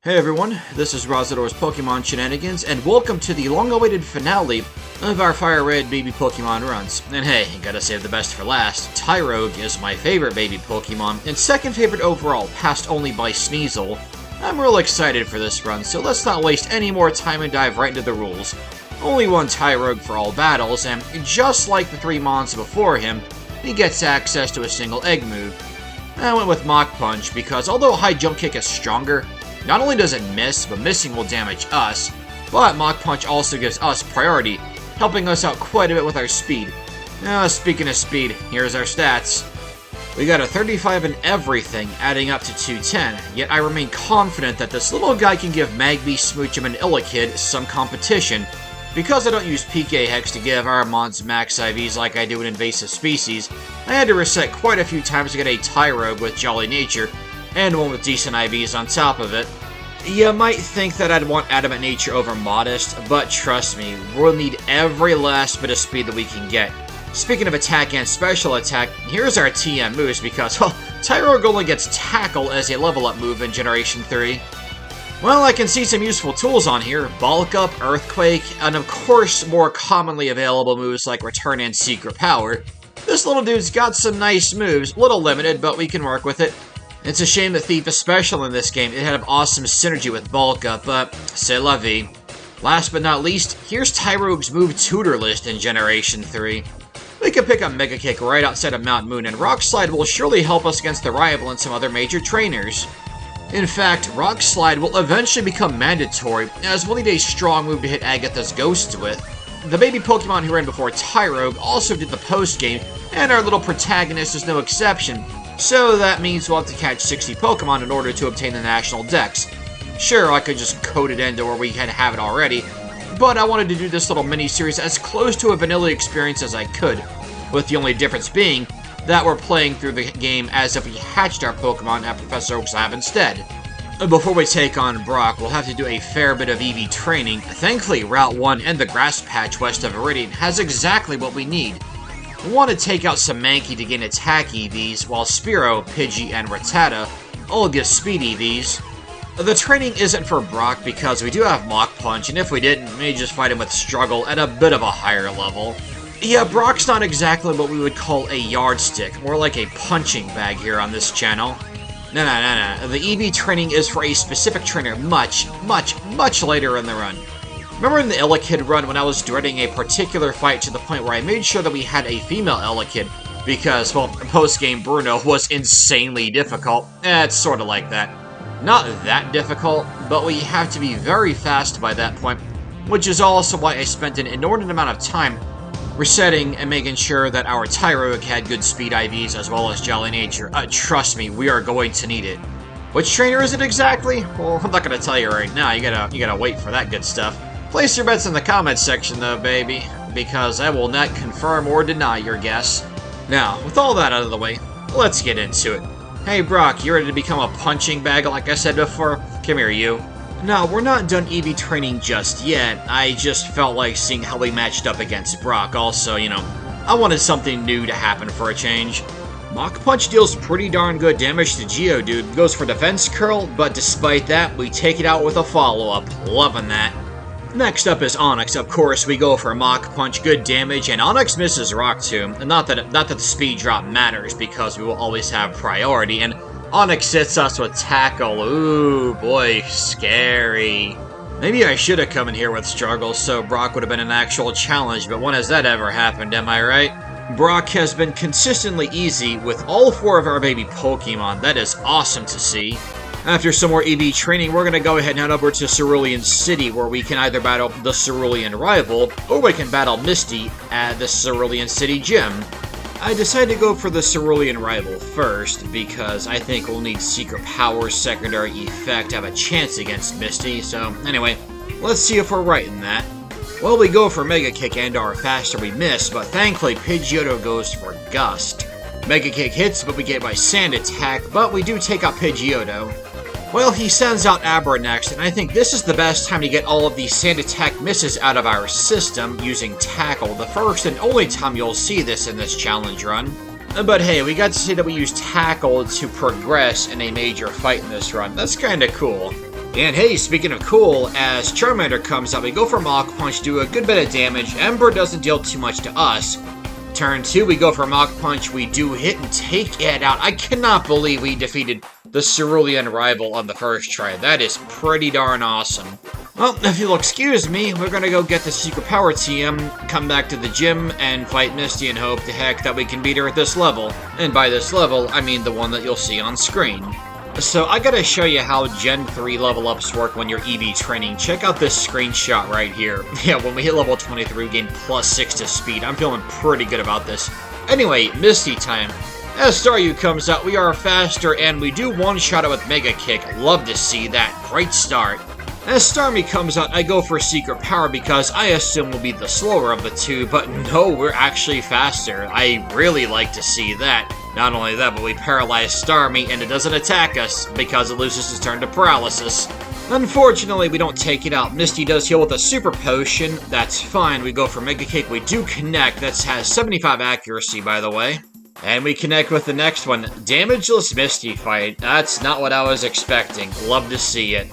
Hey everyone, this is Razador's Pokemon Shenanigans, and welcome to the long-awaited finale of our Fire Red baby Pokemon runs. And hey, gotta save the best for last, Tyrogue is my favorite baby Pokemon, and second favorite overall, passed only by Sneasel. I'm real excited for this run, so let's not waste any more time and dive right into the rules. Only one Tyrogue for all battles, and just like the three mons before him, he gets access to a single egg move. I went with Mach Punch because although High Jump Kick is stronger, not only does it miss, but missing will damage us, but Mach Punch also gives us priority, helping us out quite a bit with our speed. Now, speaking of speed, here's our stats. We got a 35 in everything, adding up to 210, yet I remain confident that this little guy can give Magby, Smoochum, and Illakid some competition. Because I don't use PK Hex to give our mons max IVs like I do in Invasive Species, I had to reset quite a few times to get a Tyrogue with Jolly Nature, and one with decent IVs on top of it. You might think that I'd want Adamant Nature over Modest, but trust me, we'll need every last bit of speed that we can get. Speaking of attack and special attack, here's our TM moves because, well, Tyrogue only gets Tackle as a level up move in Generation 3. Well, I can see some useful tools on here, Bulk Up, Earthquake, and of course more commonly available moves like Return and Secret Power. This little dude's got some nice moves, a little limited, but we can work with it. It's a shame that Thief is special in this game. It had an awesome synergy with Bulk Up, but c'est la vie. Last but not least, here's Tyrogue's move tutor list in Generation 3. We can pick up Mega Kick right outside of Mount Moon, and Rock Slide will surely help us against the rival and some other major trainers. In fact, Rock Slide will eventually become mandatory, as we'll need a strong move to hit Agatha's ghosts with. The baby Pokemon who ran before Tyrogue also did the post-game, and our little protagonist is no exception. So that means we'll have to catch 60 Pokemon in order to obtain the National Dex. Sure, I could just code it into where we can have it already, but I wanted to do this little mini-series as close to a vanilla experience as I could, with the only difference being that we're playing through the game as if we hatched our Pokemon at Professor Oak's lab instead. Before we take on Brock, we'll have to do a fair bit of EV training. Thankfully, Route 1 and the grass patch west of Viridian has exactly what we need. We want to take out some Mankey to gain attack EVs, while Spearow, Pidgey, and Rattata all give speed EVs. The training isn't for Brock because we do have Mach Punch, and if we didn't, we'd just fight him with Struggle at a bit of a higher level. Yeah, Brock's not exactly what we would call a yardstick, more like a punching bag here on this channel. No. The EV training is for a specific trainer much later in the run. Remember in the Illakid run when I was dreading a particular fight to the point where I made sure that we had a female Illakid because, well, post-game Bruno was insanely difficult. It's sort of like that. Not that difficult, but we have to be very fast by that point, which is also why I spent an inordinate amount of time resetting and making sure that our Tyrogue had good speed IVs as well as Jolly Nature. Trust me, we are going to need it. Which trainer is it exactly? Well, I'm not going to tell you right now. You gotta wait for that good stuff. Place your bets in the comments section though, baby, because I will not confirm or deny your guess. Now, with all that out of the way, let's get into it. Hey Brock, you ready to become a punching bag like I said before? Come here, you. No, we're not done EV training just yet. I just felt like seeing how we matched up against Brock. Also, you know, I wanted something new to happen for a change. Mach Punch deals pretty darn good damage to Geodude, goes for Defense Curl, but despite that, we take it out with a follow-up. Loving that. Next up is Onix. Of course, we go for Mach Punch, good damage, and Onix misses Rock Tomb. Not that the speed drop matters, because we will always have priority, and Onix hits us with Tackle. Ooh, boy, scary. Maybe I should have come in here with Struggle, so Brock would have been an actual challenge, but when has that ever happened, am I right? Brock has been consistently easy with all four of our baby Pokemon. That is awesome to see. After some more EV training, we're going to go ahead and head over to Cerulean City, where we can either battle the Cerulean rival, or we can battle Misty at the Cerulean City Gym. I decided to go for the Cerulean rival first, because I think we'll need Secret Power, Secondary Effect to have a chance against Misty, so anyway, let's see if we're right in that. Well, we go for Mega Kick and our faster we miss, but thankfully Pidgeotto goes for Gust. Mega Kick hits, but we get by Sand Attack, but we do take out Pidgeotto. Well, he sends out Abra next, and I think this is the best time to get all of these Sand Attack misses out of our system using Tackle, the first and only time you'll see this in this challenge run. But hey, we got to see that we use Tackle to progress in a major fight in this run. That's kinda cool. And hey, speaking of cool, as Charmander comes out, we go for Mach Punch, do a good bit of damage. Ember doesn't deal too much to us. Turn 2, we go for Mach Punch, we do hit and take it out. I cannot believe we defeated the Cerulean rival on the first try. That is pretty darn awesome. Well, if you'll excuse me, we're gonna go get the Secret Power TM, come back to the gym, and fight Misty and hope to heck that we can beat her at this level. And by this level, I mean the one that you'll see on screen. So I gotta show you how Gen 3 level ups work when you're EV training. Check out this screenshot right here. Yeah, when we hit level 23, we gain +6 to speed. I'm feeling pretty good about this. Anyway, Misty time. As Staryu comes out, we are faster and we do one-shot it with Mega Kick. Love to see that. Great start. As Starmie comes out, I go for Secret Power because I assume we'll be the slower of the two, but no, we're actually faster. I really like to see that. Not only that, but we paralyze Starmie and it doesn't attack us because it loses its turn to paralysis. Unfortunately, we don't take it out. Misty does heal with a Super Potion. That's fine. We go for Mega Kick. We do connect. That has 75 accuracy, by the way. And we connect with the next one. Damageless Misty fight. That's not what I was expecting. Love to see it.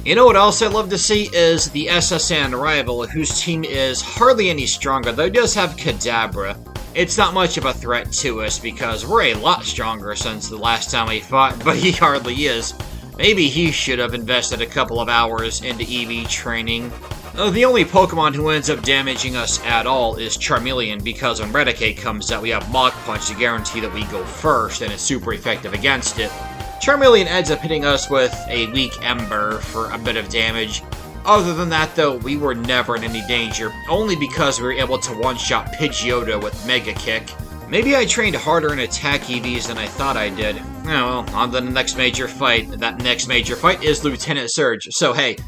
You know what else I love to see is the SSN rival, whose team is hardly any stronger, though he does have Kadabra. It's not much of a threat to us because we're a lot stronger since the last time we fought, but he hardly is. Maybe he should have invested a couple of hours into EV training. The only Pokemon who ends up damaging us at all is Charmeleon, because when Raticate comes out, we have Mach Punch to guarantee that we go first, and it's super effective against it. Charmeleon ends up hitting us with a weak Ember for a bit of damage. Other than that, though, we were never in any danger, only because we were able to one-shot Pidgeotto with Mega Kick. Maybe I trained harder in attack EVs than I thought I did. Oh well, on to the next major fight. That next major fight is Lieutenant Surge. So hey,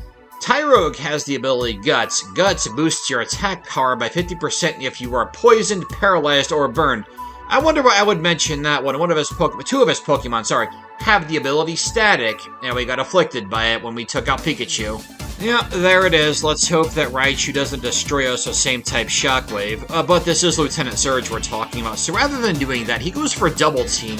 Tyrogue has the ability Guts. Guts boosts your attack power by 50% if you are poisoned, paralyzed, or burned. I wonder why I would mention that when two of his Pokemon, have the ability Static, and we got afflicted by it when we took out Pikachu. Yeah, there it is. Let's hope that Raichu doesn't destroy us with same-type Shockwave. But this is Lieutenant Surge we're talking about, so rather than doing that, he goes for Double Team.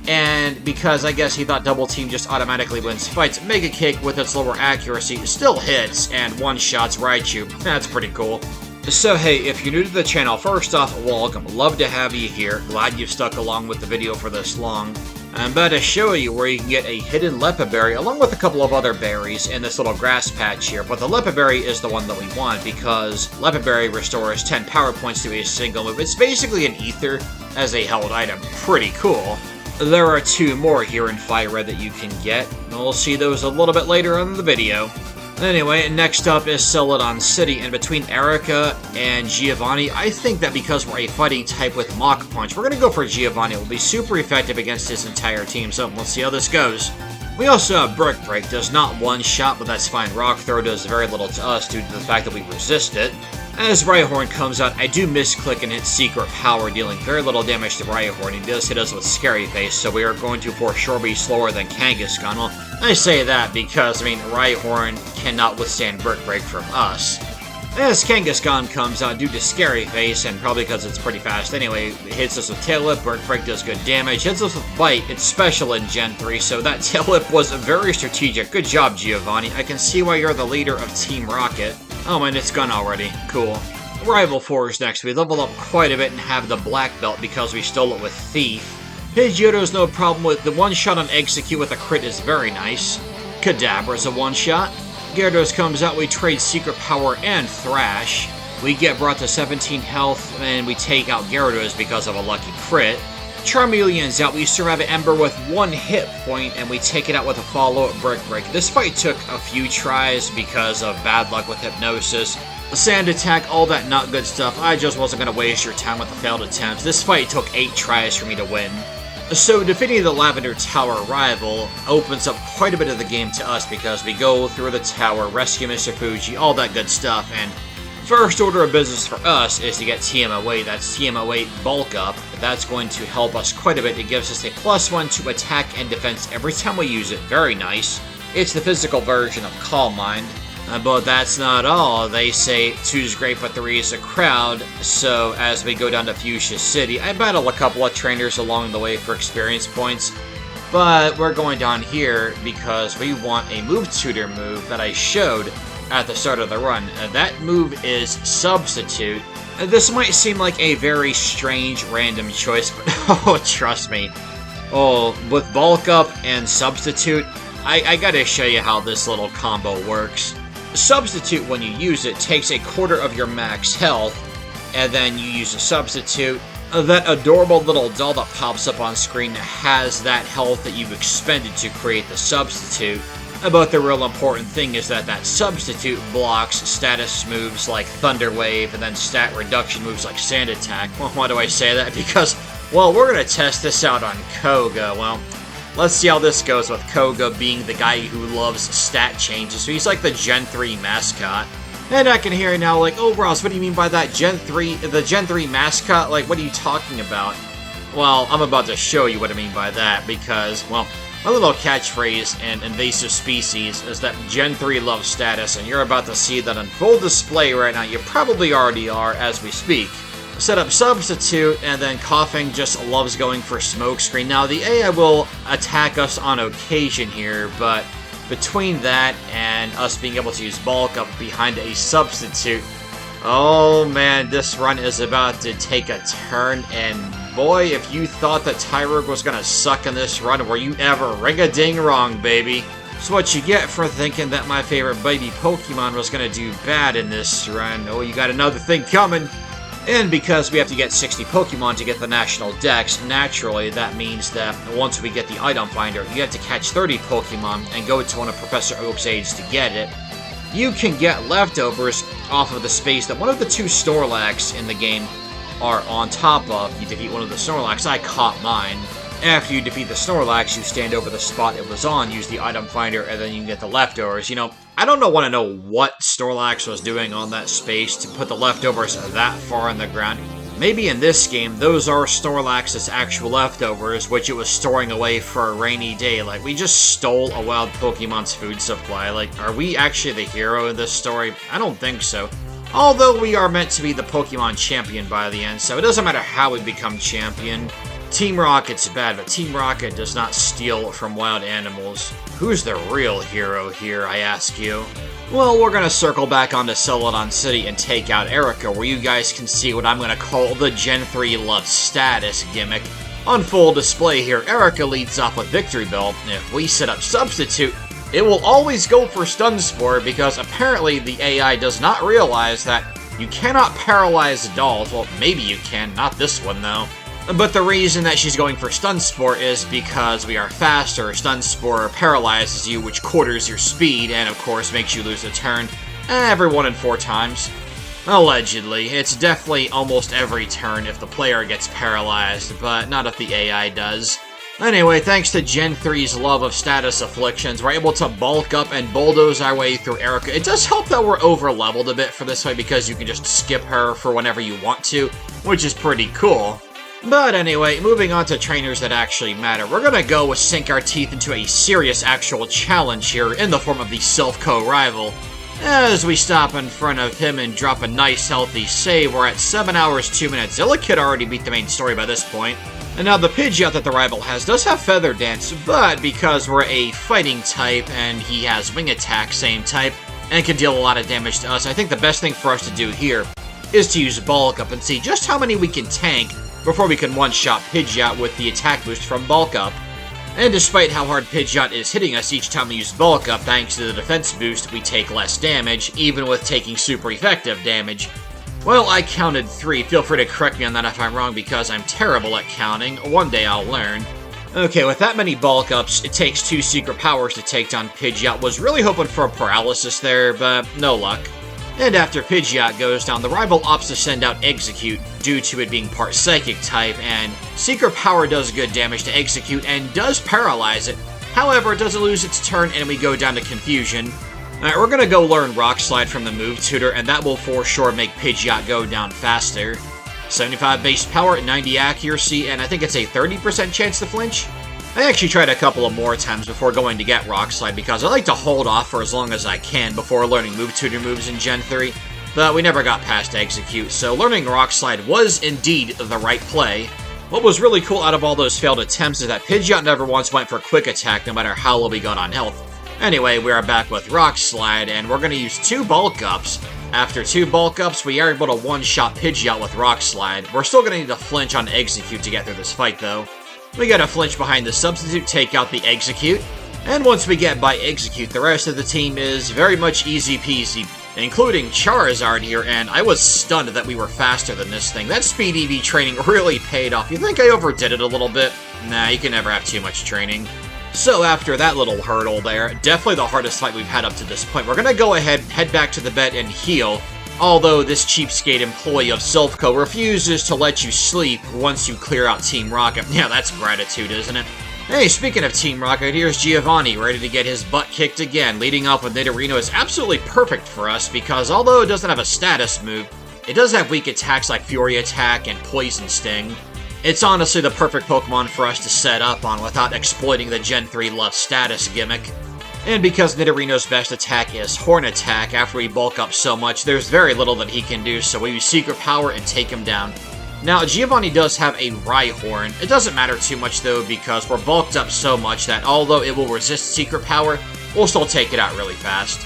And because I guess he thought Double Team just automatically wins fights, Mega Kick with its lower accuracy still hits and one-shots Raichu. That's pretty cool. So hey, if you're new to the channel, first off, welcome. Love to have you here. Glad you've stuck along with the video for this long. I'm about to show you where you can get a hidden Leppa Berry, along with a couple of other berries in this little grass patch here, but the Leppa Berry is the one that we want, because Leppa Berry restores 10 power points to a single move. It's basically an ether as a held item. Pretty cool. There are 2 more here in Fire Red that you can get. We'll see those a little bit later in the video. Anyway, next up is Celadon City, and between Erica and Giovanni, I think that because we're a fighting type with Mach Punch, we're going to go for Giovanni. It will be super effective against his entire team, so let's see how this goes. We also have Brick Break. Does not one-shot, but that's fine. Rock Throw does very little to us due to the fact that we resist it. As Rhyhorn comes out, I do misclick and hit Secret Power, dealing very little damage to Rhyhorn. He does hit us with Scary Face, so we are going to for sure be slower than Kangaskhan. Well, I say that because, Rhyhorn cannot withstand Brick Break from us. As Kangaskhan comes out due to Scary Face, and probably because it's pretty fast anyway, it hits us with Tail Whip, Brick Break does good damage, hits us with Bite, it's special in Gen 3, so that Tail Whip was very strategic. Good job, Giovanni. I can see why you're the leader of Team Rocket. Oh, and it's gone already. Cool. Rival 4 is next. We level up quite a bit and have the Black Belt because we stole it with Thief. Pidgeotto's no problem with the one-shot on Execute with a crit is very nice. Kadabra's a one-shot. Gyarados comes out, we trade Secret Power and Thrash. We get brought to 17 health and we take out Gyarados because of a lucky crit. Charmeleon's out, we survive Ember with 1 hit point, and we take it out with a follow-up Brick Break. This fight took a few tries because of bad luck with Hypnosis. Sand Attack, all that not good stuff. I just wasn't going to waste your time with the failed attempts. This fight took 8 tries for me to win. So defeating the Lavender Tower rival opens up quite a bit of the game to us because we go through the tower, rescue Mr. Fuji, all that good stuff, and first order of business for us is to get TM08. That's TM08 Bulk Up. That's going to help us quite a bit. It gives us a +1 to attack and defense every time we use it. Very nice. It's the physical version of Calm Mind. But that's not all. They say 2's great but 3 is a crowd, so as we go down to Fuchsia City, I battle a couple of trainers along the way for experience points. But we're going down here because we want a move tutor move that I showed at the start of the run. That move is Substitute. This might seem like a very strange random choice, but oh, trust me. Oh, with Bulk Up and Substitute, I gotta show you how this little combo works. Substitute, when you use it, takes a quarter of your max health, and then you use a Substitute. That adorable little doll that pops up on screen has that health that you've expended to create the Substitute. But the real important thing is that that Substitute blocks status moves like Thunder Wave and then stat reduction moves like Sand Attack. Well, why do I say that? Because, well, we're going to test this out on Koga. Well, let's see how this goes with Koga being the guy who loves stat changes. So he's like the Gen 3 mascot. And I can hear now, like, oh, Ross, what do you mean by that Gen 3, the Gen 3 mascot? Like, what are you talking about? Well, I'm about to show you what I mean by that, because, well, my little catchphrase in Invasive Species is that Gen 3 loves status, and you're about to see that on full display right now. You probably already are as we speak. Set up Substitute, and then Coughing just loves going for Smokescreen. Now, the AI will attack us on occasion here, but between that and us being able to use Bulk Up behind a Substitute, oh man, this run is about to take a turn, and boy, if you thought that Tyrogue was gonna suck in this run, were you ever ring-a-ding wrong, baby. So what you get for thinking that my favorite baby Pokemon was gonna do bad in this run. Oh, you got another thing coming. And because we have to get 60 Pokemon to get the National Dex, naturally that means that once we get the item finder, you have to catch 30 Pokemon and go to one of Professor Oak's aides to get it. You can get leftovers off of the space that one of the 2 Snorlax in the game are on top of. You defeat one of the Snorlax. I caught mine. After you defeat the Snorlax, you stand over the spot it was on, use the item finder, and then you can get the leftovers. You know, I don't want to know what Snorlax was doing on that space to put the leftovers that far in the ground. Maybe in this game, those are Snorlax's actual leftovers, which it was storing away for a rainy day. Like, we just stole a wild Pokemon's food supply. Like, are we actually the hero in this story? I don't think so. Although we are meant to be the Pokemon champion by the end, so it doesn't matter how we become champion. Team Rocket's bad, but Team Rocket does not steal from wild animals. Who's the real hero here, I ask you? Well, we're gonna circle back onto Celadon City and take out Erica, where you guys can see what I'm gonna call the Gen 3 Love Status gimmick. On full display here, Erica leads off with Victory Bell. If we set up Substitute, it will always go for Stun Spore, because apparently the AI does not realize that you cannot paralyze dolls. Well, maybe you can, not this one though. But the reason that she's going for Stun Spore is because we are faster. Stun Spore paralyzes you, which quarters your speed, and of course makes you lose a turn every 1 in 4 times. Allegedly. It's definitely almost every turn if the player gets paralyzed, but not if the AI does. Anyway, thanks to Gen 3's love of status afflictions, we're able to bulk up and bulldoze our way through Erica. It does help that we're over-leveled a bit for this way, because you can just skip her for whenever you want to, which is pretty cool. But anyway, moving on to trainers that actually matter, we're gonna go sink our teeth into a serious actual challenge here in the form of the Silph rival. As we stop in front of him and drop a nice healthy save, we're at 7 hours 2 minutes. Zillakid already beat the main story by this point. And now the Pidgeot that the rival has does have Feather Dance, but because we're a fighting type and he has Wing Attack, same type, and can deal a lot of damage to us, I think the best thing for us to do here is to use Bulk Up and see just how many we can tank before we can one-shot Pidgeot with the attack boost from Bulk Up. And despite how hard Pidgeot is hitting us each time we use Bulk Up, thanks to the defense boost, we take less damage, even with taking super effective damage. Well, I counted 3. Feel free to correct me on that if I'm wrong, because I'm terrible at counting. One day I'll learn. Okay, with that many Bulk Ups, it takes 2 secret powers to take down Pidgeot. Was really hoping for a paralysis there, but no luck. And after Pidgeot goes down, the rival opts to send out Execute, due to it being part Psychic type, and Secret Power does good damage to Execute and does paralyze it. However, it doesn't lose its turn and we go down to Confusion. Alright, we're gonna go learn Rock Slide from the move tutor, and that will for sure make Pidgeot go down faster. 75 base power, 90 accuracy, and I think it's a 30% chance to flinch. I actually tried a couple of more times before going to get Rock Slide, because I like to hold off for as long as I can before learning move tutor moves in Gen 3, but we never got past Execute, so learning Rock Slide was indeed the right play. What was really cool out of all those failed attempts is that Pidgeot never once went for quick attack no matter how low we got on health. Anyway, we are back with Rock Slide, and we're going to use 2 bulk ups. After 2 bulk ups, we are able to one-shot Pidgeot with Rock Slide. We're still going to need to flinch on Execute to get through this fight, though. We got to flinch behind the Substitute, take out the Execute, and once we get by Execute, the rest of the team is very much easy peasy, including Charizard here, and I was stunned that we were faster than this thing. That Speed EV training really paid off. You think I overdid it a little bit? Nah, you can never have too much training. So after that little hurdle there, definitely the hardest fight we've had up to this point, we're going to go ahead, head back to the bed, and heal. Although this cheapskate employee of Silphco refuses to let you sleep once you clear out Team Rocket. Yeah, that's gratitude, isn't it? Hey, speaking of Team Rocket, here's Giovanni, ready to get his butt kicked again. Leading off with Nidorino is absolutely perfect for us, because although it doesn't have a status move, it does have weak attacks like Fury Attack and Poison Sting. It's honestly the perfect Pokemon for us to set up on without exploiting the Gen 3 Love status gimmick. And because Nidorino's best attack is Horn Attack, after we bulk up so much, there's very little that he can do, so we use Secret Power and take him down. Now, Giovanni does have a Rhyhorn. It doesn't matter too much, though, because we're bulked up so much that although it will resist Secret Power, we'll still take it out really fast.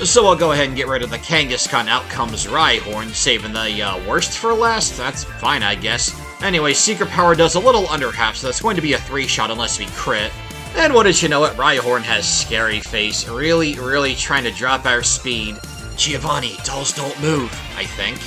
So I'll go ahead and get rid of the Kangaskhan. Out comes Rhyhorn, saving the worst for last. That's fine, I guess. Anyway, Secret Power does a little under half, so that's going to be a 3-shot unless we crit. And what did you know it? Rhyhorn has Scary Face, really trying to drop our speed. Giovanni, dolls don't move, I think.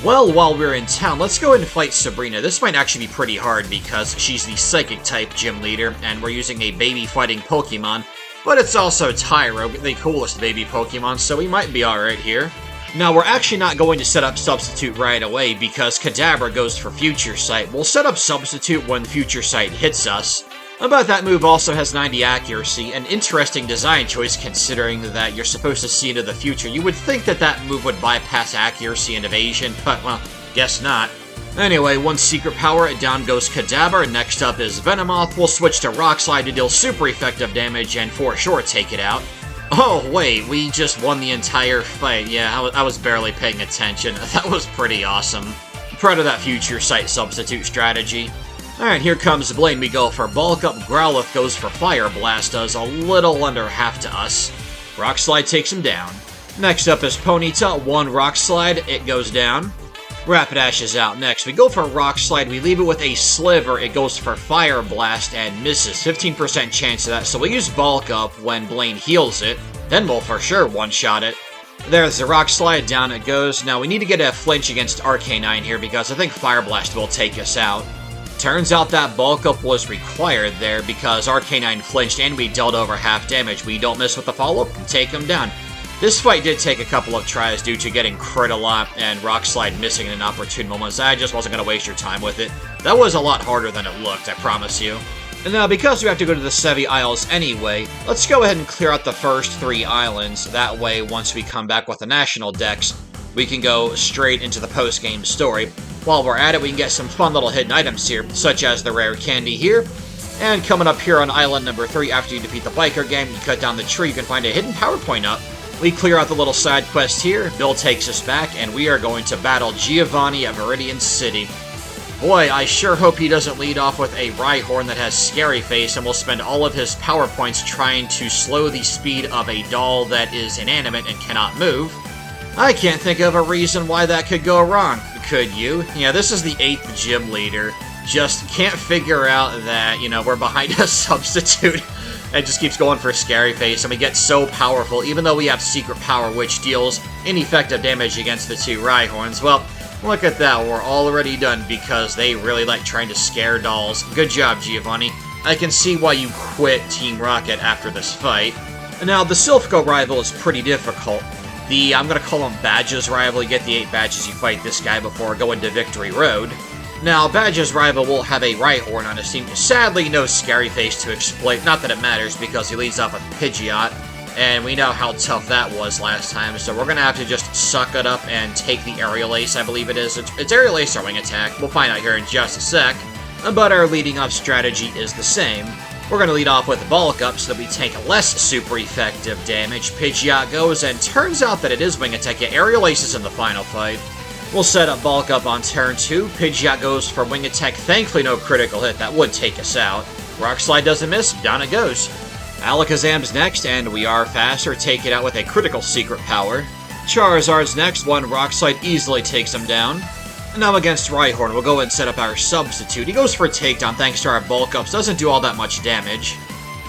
Well, while we're in town, let's go ahead and fight Sabrina. This might actually be pretty hard because she's the Psychic-type gym leader, and we're using a baby-fighting Pokemon. But it's also Tyrogue, the coolest baby Pokemon, so we might be alright here. Now, we're actually not going to set up Substitute right away because Kadabra goes for Future Sight. We'll set up Substitute when Future Sight hits us. But that move also has 90 accuracy, an interesting design choice considering that you're supposed to see into the future. You would think that that move would bypass accuracy and evasion, but, well, guess not. Anyway, one Secret Power, down goes Kadabra. Next up is Venomoth. We'll switch to Rock Slide to deal super effective damage and for sure take it out. Oh, wait, we just won the entire fight. Yeah, I was barely paying attention. That was pretty awesome. Proud of that Future Sight substitute strategy. Alright, here comes Blaine. We go for Bulk Up. Growlithe goes for Fire Blast, does a little under half to us. Rock Slide takes him down. Next up is Ponyta. One Rock Slide, it goes down. Rapidash is out next. We go for Rock Slide. We leave it with a Sliver. It goes for Fire Blast and misses. 15% chance of that, so we use Bulk Up when Blaine heals it. Then we'll for sure one-shot it. There's the Rock Slide. Down it goes. Now we need to get a flinch against Arcanine here because I think Fire Blast will take us out. Turns out that Bulk Up was required there because Arcanine flinched and we dealt over half damage. We don't miss with the follow-up and take him down. This fight did take a couple of tries due to getting crit a lot and Rock Slide missing in an opportune moment. I just wasn't going to waste your time with it. That was a lot harder than it looked, I promise you. And now, because we have to go to the Sevi Isles anyway, let's go ahead and clear out the first 3 islands. That way, once we come back with the National Dex, we can go straight into the post-game story. While we're at it, we can get some fun little hidden items here, such as the rare candy here. And coming up here on island number 3, after you defeat the biker gang, you cut down the tree, you can find a hidden power point up. We clear out the little side quest here, Bill takes us back, and we are going to battle Giovanni at Viridian City. Boy, I sure hope he doesn't lead off with a Rhyhorn that has Scary Face and will spend all of his power points trying to slow the speed of a doll that is inanimate and cannot move. I can't think of a reason why that could go wrong. Could you? Yeah, this is the 8th gym leader. Just can't figure out that, we're behind a substitute. And just keeps going for Scary Face, and we get so powerful, even though we have Secret Power, which deals ineffective damage against the 2 Rhyhorns. Well, look at that, we're already done because they really like trying to scare dolls. Good job, Giovanni. I can see why you quit Team Rocket after this fight. Now, the Silphco rival is pretty difficult. I'm going to call him Badge's rival. You get the 8 badges, you fight this guy before going to Victory Road. Now, Badge's rival will have a Rhyhorn on his team. Sadly, no Scary Face to exploit. Not that it matters, because he leads off with Pidgeot, and we know how tough that was last time, so we're going to have to just suck it up and take the Aerial Ace, I believe it is. It's Aerial Ace or Wing Attack. We'll find out here in just a sec. But our leading up strategy is the same. We're going to lead off with Bulk Up so that we take less super effective damage. Pidgeot goes, and turns out that it is Wing Attack. Yeah, Aerial Ace is in the final fight. We'll set up bulk up on turn 2. Pidgeot goes for wing attack. Thankfully no critical hit, that would take us out. Rock Slide doesn't miss, down it goes. Alakazam's next, and we are faster, take it out with a critical secret power. Charizard's next, one Rock Slide easily takes him down. And now against Rhyhorn, we'll go ahead and set up our substitute. He goes for a takedown thanks to our bulk ups, doesn't do all that much damage.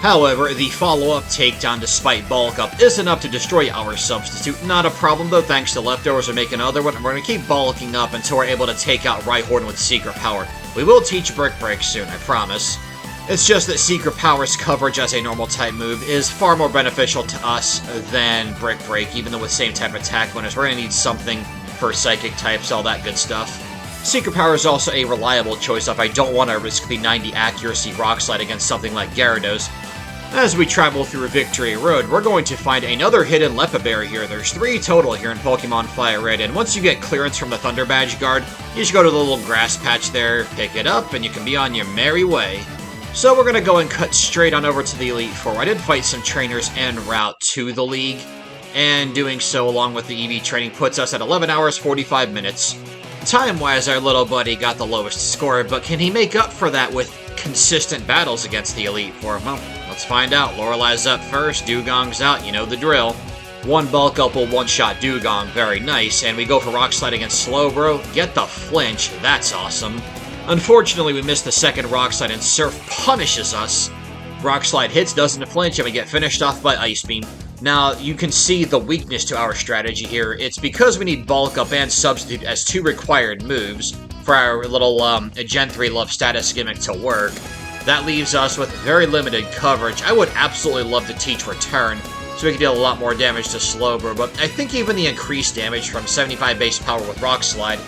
However, the follow-up takedown despite bulk up is enough to destroy our substitute. Not a problem though, thanks to leftovers we'll make another one, and we're going to keep bulking up until we're able to take out Rhyhorn with secret power. We will teach Brick Break soon, I promise. It's just that Secret Power's coverage as a normal type move is far more beneficial to us than Brick Break, even though with same type attack bonus, we're going to need something for Psychic types, all that good stuff. Secret Power is also a reliable choice if I don't want to risk the 90 accuracy Rock Slide against something like Gyarados. As we travel through Victory Road, we're going to find another hidden Lepaberry here. There's 3 total here in Pokemon Fire Red, and once you get clearance from the Thunder Badge guard, you just go to the little grass patch there, pick it up, and you can be on your merry way. So we're going to go and cut straight on over to the Elite Four. I did fight some trainers en route to the League, and doing so along with the EV training puts us at 11 hours 45 minutes. Time-wise, our little buddy got the lowest score, but can he make up for that with consistent battles against the Elite Four? Well, let's find out. Lorelei's up first, Dugong's out, you know the drill. One bulk up will one-shot Dugong, very nice, and we go for Rock Slide against Slowbro. Get the flinch, that's awesome. Unfortunately, we missed the second Rock Slide, and Surf punishes us. Rock Slide hits, doesn't flinch, and we get finished off by Ice Beam. Now, you can see the weakness to our strategy here. It's because we need Bulk Up and Substitute as 2 required moves for our little Gen 3 Love status gimmick to work. That leaves us with very limited coverage. I would absolutely love to teach Return, so we can deal a lot more damage to Slowbro, but I think even the increased damage from 75 base power with Rock Slide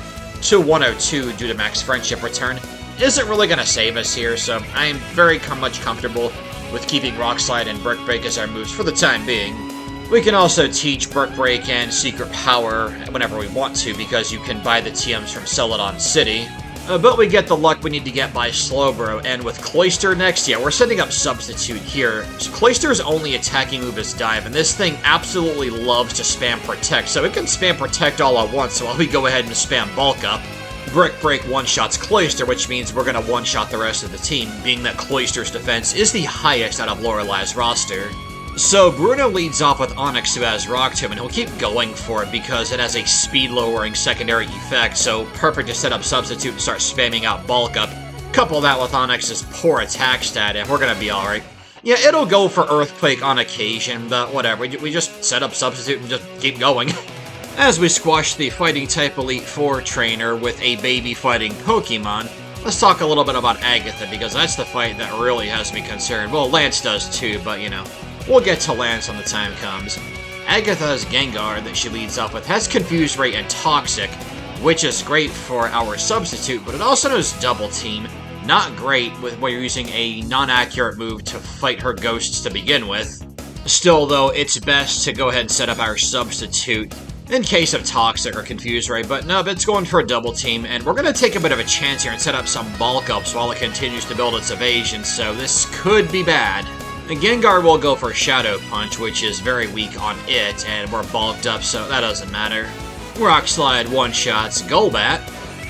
to 102 due to max Friendship Return isn't really going to save us here, so I am very much comfortable with keeping Rock Slide and Brick Break as our moves for the time being. We can also teach Brick Break and Secret Power whenever we want to, because you can buy the TMs from Celadon City. But we get the luck we need to get by Slowbro, and with Cloyster next, yeah, we're setting up Substitute here. So Cloyster's only attacking move is Dive, and this thing absolutely loves to spam Protect, so it can spam Protect all at once, so while we go ahead and spam Bulk Up, Brick Break one-shots Cloyster, which means we're going to one-shot the rest of the team, being that Cloyster's defense is the highest out of Lorelei's roster. So Bruno leads off with Onix, who has Rock Tomb, and he'll keep going for it because it has a speed-lowering secondary effect, so perfect to set up Substitute and start spamming out Bulk Up. Couple that with Onix's poor attack stat, and we're gonna be alright. Yeah, it'll go for Earthquake on occasion, but whatever, we just set up Substitute and just keep going. As we squash the Fighting-type Elite Four trainer with a baby fighting Pokemon, let's talk a little bit about Agatha, because that's the fight that really has me concerned. Well, Lance does too, but you know. We'll get to Lance when the time comes. Agatha's Gengar that she leads up with has Confuse Ray and Toxic, which is great for our Substitute, but it also knows Double Team. Not great when you're using a non-accurate move to fight her ghosts to begin with. Still, though, it's best to go ahead and set up our Substitute in case of Toxic or Confuse Ray, but no, it's going for a Double Team, and we're going to take a bit of a chance here and set up some Bulk Ups while it continues to build its evasion, so this could be bad. Gengar will go for Shadow Punch, which is very weak on it, and we're bulked up, so that doesn't matter. Rock Slide one-shots Golbat.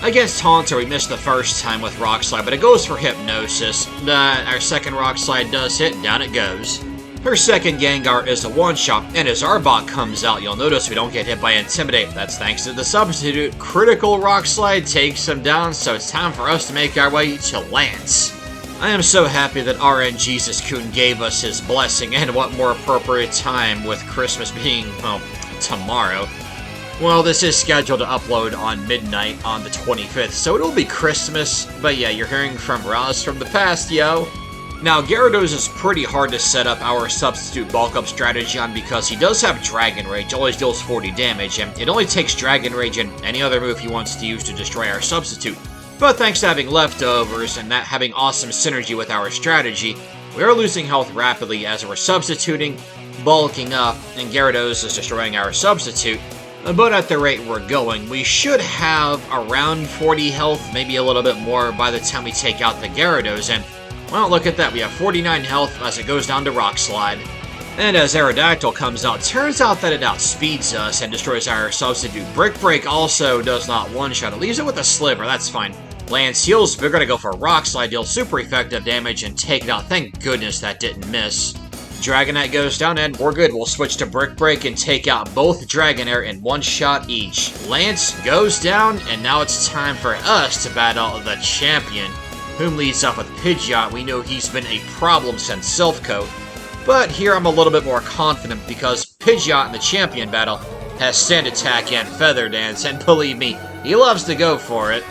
Against Haunter, we missed the first time with Rock Slide, but it goes for Hypnosis. Our second Rock Slide does hit, down it goes. Her second Gengar is a one-shot, and as Arbok comes out, you'll notice we don't get hit by Intimidate. That's thanks to the Substitute. Critical Rock Slide takes him down, so it's time for us to make our way to Lance. I am so happy that RN Jesus Kun gave us his blessing, and what more appropriate time with Christmas being, well, tomorrow. Well, this is scheduled to upload on midnight on the 25th, so it'll be Christmas, but yeah, you're hearing from Roz from the past, yo. Now, Gyarados is pretty hard to set up our Substitute Bulk Up strategy on because he does have Dragon Rage, always deals 40 damage, and it only takes Dragon Rage and any other move he wants to use to destroy our Substitute. But thanks to having leftovers and that having awesome synergy with our strategy, we are losing health rapidly as we're substituting, bulking up, and Gyarados is destroying our Substitute. But at the rate we're going, we should have around 40 health, maybe a little bit more by the time we take out the Gyarados, and well, look at that, we have 49 health as it goes down to Rock Slide. And as Aerodactyl comes out, turns out that it outspeeds us and destroys our substitute. Brick Break also does not one-shot. It leaves it with a sliver, that's fine. Lance heals, we're gonna go for Rock Slide, deal super effective damage and take it out. Thank goodness that didn't miss. Dragonite goes down and we're good. We'll switch to Brick Break and take out both Dragonair in one shot each. Lance goes down and now it's time for us to battle the champion, whom leads off with Pidgeot. We know he's been a problem since Silph Coat, but here I'm a little bit more confident because Pidgeot in the champion battle has Sand Attack and Feather Dance, and believe me, he loves to go for it.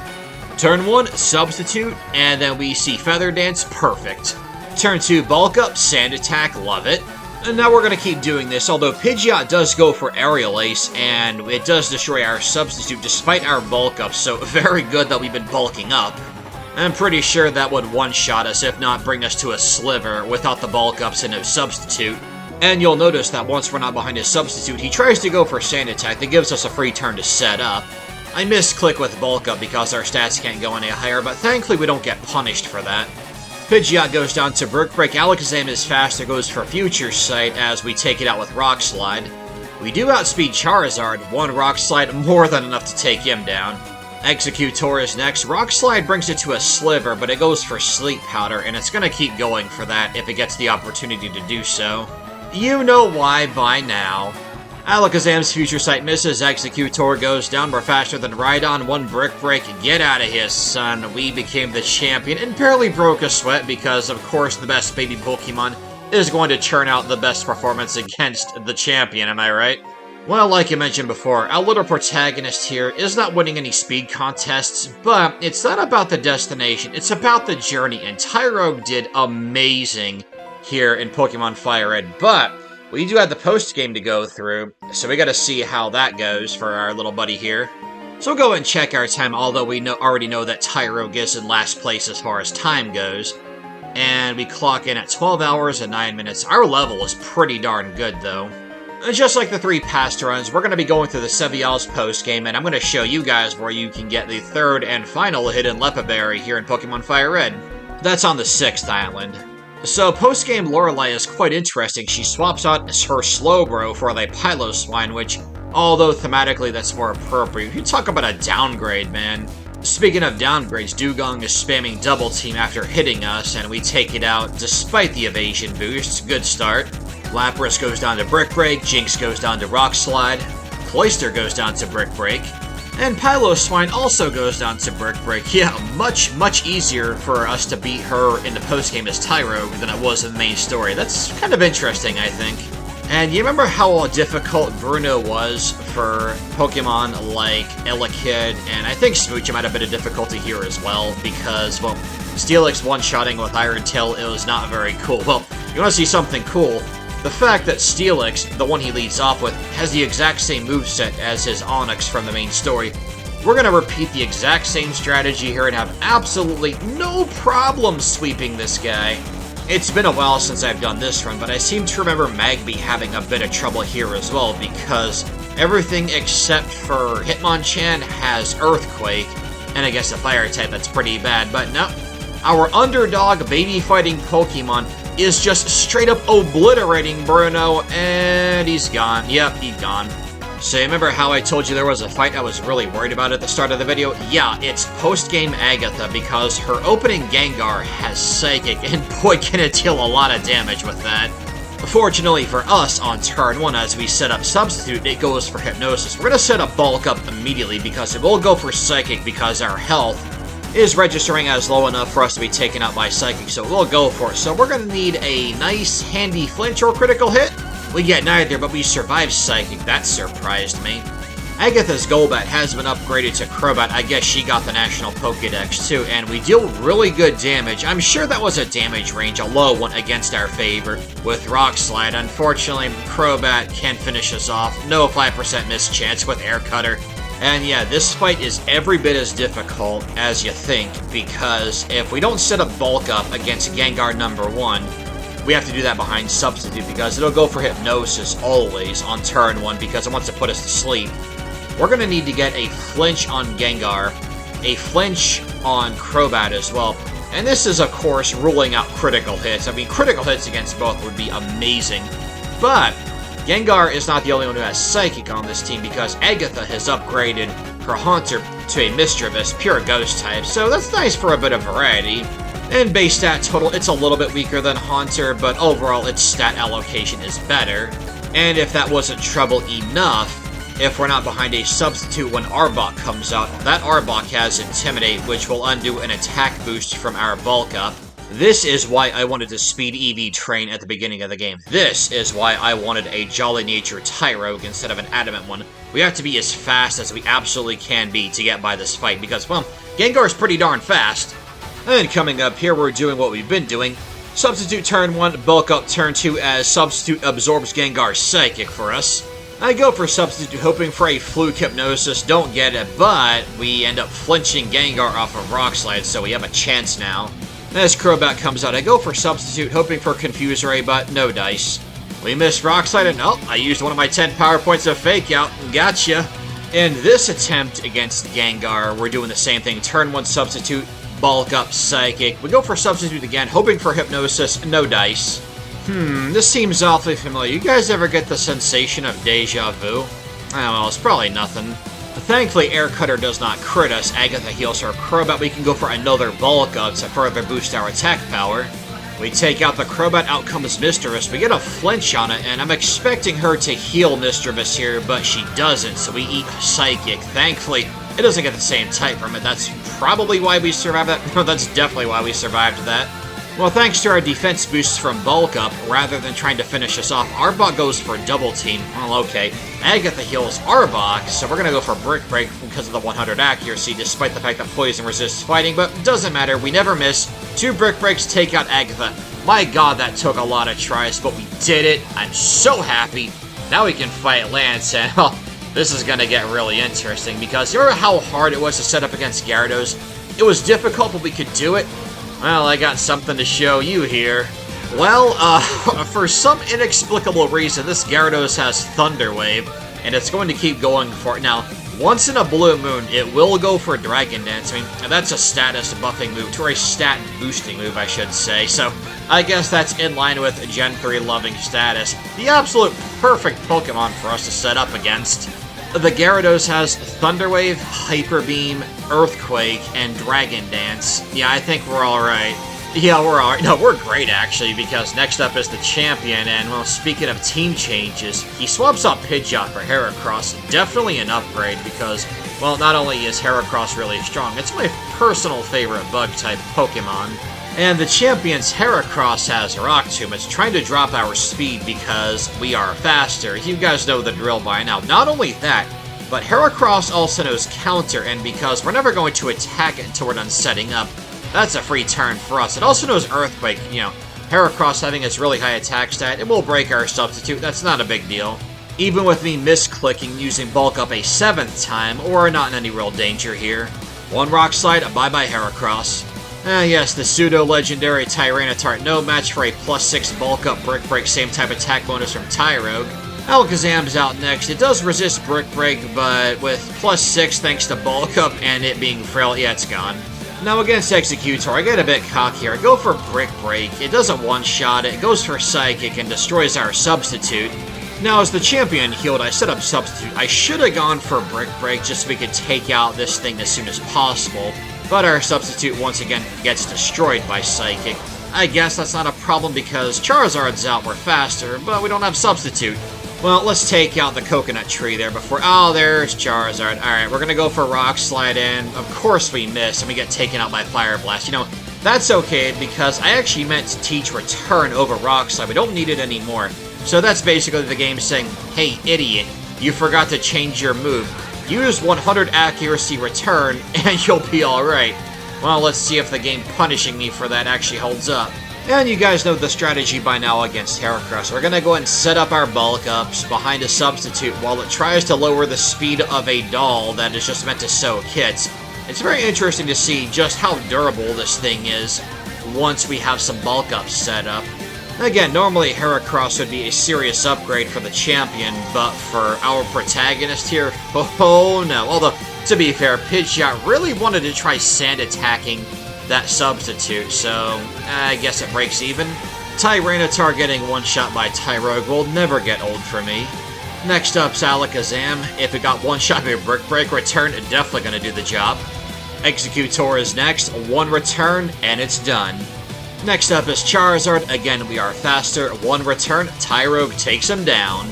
Turn 1, Substitute, and then we see Feather Dance, perfect. Turn 2, Bulk Up, Sand Attack, love it. And now we're going to keep doing this, although Pidgeot does go for Aerial Ace, and it does destroy our Substitute despite our Bulk Up, so very good that we've been bulking up. I'm pretty sure that would one-shot us, if not bring us to a sliver, without the Bulk Ups and no Substitute. And you'll notice that once we're not behind his Substitute, he tries to go for Sand Attack that gives us a free turn to set up. I misclick with Bulk Up because our stats can't go any higher, but thankfully we don't get punished for that. Pidgeot goes down to Brick Break, Alakazam is faster, goes for Future Sight as we take it out with Rock Slide. We do outspeed Charizard, one Rock Slide more than enough to take him down. Executor is next. Rock Slide brings it to a sliver, but it goes for Sleep Powder, and it's going to keep going for that if it gets the opportunity to do so. You know why by now. Alakazam's Future Sight misses, Executor goes down, we're faster than Rhydon, one Brick Break, get out of here, son. We became the champion and barely broke a sweat because, of course, the best baby Pokemon is going to churn out the best performance against the champion, am I right? Well, like I mentioned before, our little protagonist here is not winning any speed contests, but it's not about the destination, it's about the journey, and Tyrogue did amazing here in Pokemon Fire Red, but we do have the post-game to go through, so we gotta see how that goes for our little buddy here. So we'll go and check our time, although we already know that Tyrogue is in last place as far as time goes. And we clock in at 12 hours and 9 minutes. Our level is pretty darn good, though. And just like the 3 past runs, we're going to be going through the Sevial's post-game, and I'm going to show you guys where you can get the 3rd and final hidden Lepaberry here in Pokemon Fire Red. That's on the 6th island. So, post-game Lorelei is quite interesting. She swaps out her Slowbro for the Piloswine, which, although thematically that's more appropriate, you talk about a downgrade, man. Speaking of downgrades, Dugong is spamming Double Team after hitting us, and we take it out despite the evasion boost. Good start. Lapras goes down to Brick Break, Jinx goes down to Rock Slide, Cloyster goes down to Brick Break, and Piloswine also goes down to Brick Break. Yeah, much easier for us to beat her in the postgame as Tyrogue than it was in the main story. That's kind of interesting, I think. And you remember how difficult Bruno was for Pokemon like Elekid, and I think Smoochum had a bit of difficulty here as well, because, well, Steelix one-shotting with Iron Tail, it was not very cool. Well, you want to see something cool? The fact that Steelix, the one he leads off with, has the exact same moveset as his Onix from the main story. We're going to repeat the exact same strategy here and have absolutely no problem sweeping this guy. It's been a while since I've done this run, but I seem to remember Magby having a bit of trouble here as well, because everything except for Hitmonchan has Earthquake, and I guess a Fire type that's pretty bad, but no. Our underdog baby fighting Pokemon is just straight up obliterating Bruno, and he's gone. Yep, he's gone. So remember how I told you there was a fight I was really worried about at the start of the video? Yeah, it's post-game Agatha, because her opening Gengar has Psychic, and boy can it deal a lot of damage with that. Fortunately for us, on turn 1, as we set up Substitute, it goes for Hypnosis. We're going to set up Bulk Up immediately, because it will go for Psychic, because our health is registering as low enough for us to be taken out by Psychic, so we'll go for it. So we're going to need a nice, handy flinch or critical hit. We get neither, but we survive Psychic. That surprised me. Agatha's Golbat has been upgraded to Crobat. I guess she got the National Pokédex too, and we deal really good damage. I'm sure that was a damage range, a low one against our favor with Rock Slide. Unfortunately, Crobat can finish us off. No 5% miss chance with Air Cutter. And yeah, this fight is every bit as difficult as you think, because if we don't set up Bulk Up against Gengar number 1, we have to do that behind Substitute, because it'll go for Hypnosis always on turn 1, because it wants to put us to sleep. We're going to need to get a flinch on Gengar, a flinch on Crobat as well, and this is, of course, ruling out critical hits. I mean, critical hits against both would be amazing. but Gengar is not the only one who has Psychic on this team because Agatha has upgraded her Haunter to a Mischievous, pure Ghost type, so that's nice for a bit of variety. And base stat total, it's a little bit weaker than Haunter, but overall its stat allocation is better. And if that wasn't trouble enough, if we're not behind a substitute when Arbok comes out, that Arbok has Intimidate, which will undo an attack boost from our bulk up. This is why I wanted to speed EV train at the beginning of the game. This is why I wanted a Jolly Nature Tyrogue instead of an Adamant one. We have to be as fast as we absolutely can be to get by this fight because, well, Gengar's pretty darn fast. And coming up here, we're doing what we've been doing. Substitute turn 1, bulk up turn 2 as Substitute absorbs Gengar's Psychic for us. I go for Substitute hoping for a Fluke Hypnosis, don't get it, but we end up flinching Gengar off of Rock Slide, so we have a chance now. As Crobat comes out, I go for Substitute hoping for Confuse Ray, but no dice. We missed Rock Slide, and oh, I used one of my 10 power points of Fake Out, gotcha. In this attempt against Gengar, we're doing the same thing, turn 1 Substitute, bulk up Psychic. We go for Substitute again, hoping for Hypnosis, no dice. This seems awfully familiar. You guys ever get the sensation of deja vu? Oh well, it's probably nothing. Thankfully, Air Cutter does not crit us. Agatha heals our Crobat. We can go for another bulk up to further boost our attack power. We take out the Crobat, out comes Mischievous. We get a flinch on it, and I'm expecting her to heal Mischievous here, but she doesn't, so we eat Psychic. Thankfully, it doesn't get the same type from it. That's probably why we survived that. No, that's definitely why we survived that. Well, thanks to our defense boosts from bulk up, rather than trying to finish us off, Arbok goes for double team. Well, okay. Agatha heals Arbok, so we're gonna go for Brick Break because of the 100 accuracy, despite the fact that Poison resists fighting, but doesn't matter, we never miss. 2 Brick Breaks take out Agatha. My god, that took a lot of tries, but we did it. I'm so happy. Now we can fight Lance, and well, this is gonna get really interesting, because you remember how hard it was to set up against Gyarados? It was difficult, but we could do it. Well, I got something to show you here. Well, for some inexplicable reason, this Gyarados has Thunder Wave, and it's going to keep going for it. Now, once in a blue moon, it will go for Dragon Dance. I mean, that's a status buffing move, or a stat boosting move, I should say. So, I guess that's in line with Gen 3 loving status. The absolute perfect Pokemon for us to set up against. The Gyarados has Thunder Wave, Hyper Beam, Earthquake, and Dragon Dance. Yeah, I think we're alright. Yeah, we're alright. No, we're great, actually, because next up is the champion, and, well, speaking of team changes, he swaps out Pidgeot for Heracross. Definitely an upgrade, because, well, not only is Heracross really strong, it's my personal favorite Bug-type Pokemon. And the champion's Heracross has Rock Tomb. It's trying to drop our speed because we are faster. You guys know the drill by now. Not only that, but Heracross also knows Counter, and because we're never going to attack it until we're done setting up, that's a free turn for us. It also knows Earthquake. You know, Heracross having its really high attack stat, it will break our substitute. That's not a big deal. Even with me misclicking using Bulk Up a 7th time, we're not in any real danger here. 1 Rock Slide, bye-bye Heracross. Yes, the pseudo-legendary Tyranitar, no match for a +6 Bulk Up Brick Break, same type attack bonus from Tyrogue. Alakazam's out next. It does resist Brick Break, but with +6 thanks to Bulk Up and it being frail, yeah, it's gone. Now against Executor, I get a bit cockier. I go for Brick Break. It doesn't one-shot it, goes for Psychic and destroys our substitute. Now as the champion healed, I set up substitute. I should have gone for Brick Break just so we could take out this thing as soon as possible. But our substitute once again gets destroyed by Psychic. I guess that's not a problem because Charizard's out, we're faster, but we don't have substitute. Well, let's take out the coconut tree there before... Oh, there's Charizard. Alright, we're gonna go for Rock Slide in. Of course we miss, and we get taken out by Fire Blast. You know, that's okay because I actually meant to teach Return over Rock Slide. We don't need it anymore. So that's basically the game saying, hey, idiot, you forgot to change your move. Use 100 accuracy Return, and you'll be alright. Well, let's see if the game punishing me for that actually holds up. And you guys know the strategy by now against Heracross. We're gonna go ahead and set up our bulk ups behind a substitute while it tries to lower the speed of a doll that is just meant to sow kits. It's very interesting to see just how durable this thing is once we have some bulk ups set up. Again, normally Heracross would be a serious upgrade for the champion, but for our protagonist here, oh no. Although, to be fair, Pidgeot really wanted to try sand attacking that substitute, so I guess it breaks even. Tyranitar getting one-shot by Tyrogue will never get old for me. Next up's Alakazam. If it got one-shot by Brick Break return, definitely gonna do the job. Executor is next, one return, and it's done. Next up is Charizard. Again, we are faster, one return, Tyrogue takes him down.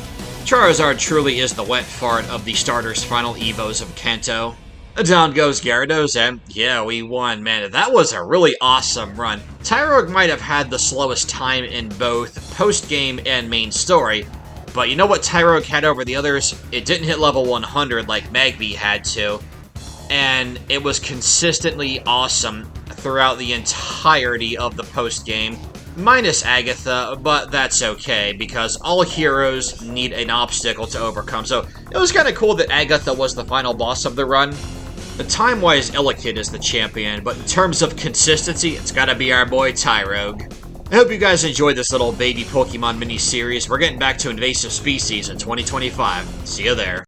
Charizard truly is the wet fart of the starter's final Evos of Kanto. Down goes Gyarados, and yeah, we won. Man, that was a really awesome run. Tyrogue might have had the slowest time in both post-game and main story, but you know what Tyrogue had over the others? It didn't hit level 100 like Magby had to, and it was consistently awesome throughout the entirety of the post-game. Minus Agatha, but that's okay, because all heroes need an obstacle to overcome, so it was kind of cool that Agatha was the final boss of the run. Time-wise, Elekid is the champion, but in terms of consistency, it's gotta be our boy Tyrogue. I hope you guys enjoyed this little baby Pokemon mini-series. We're getting back to invasive species in 2025. See you there.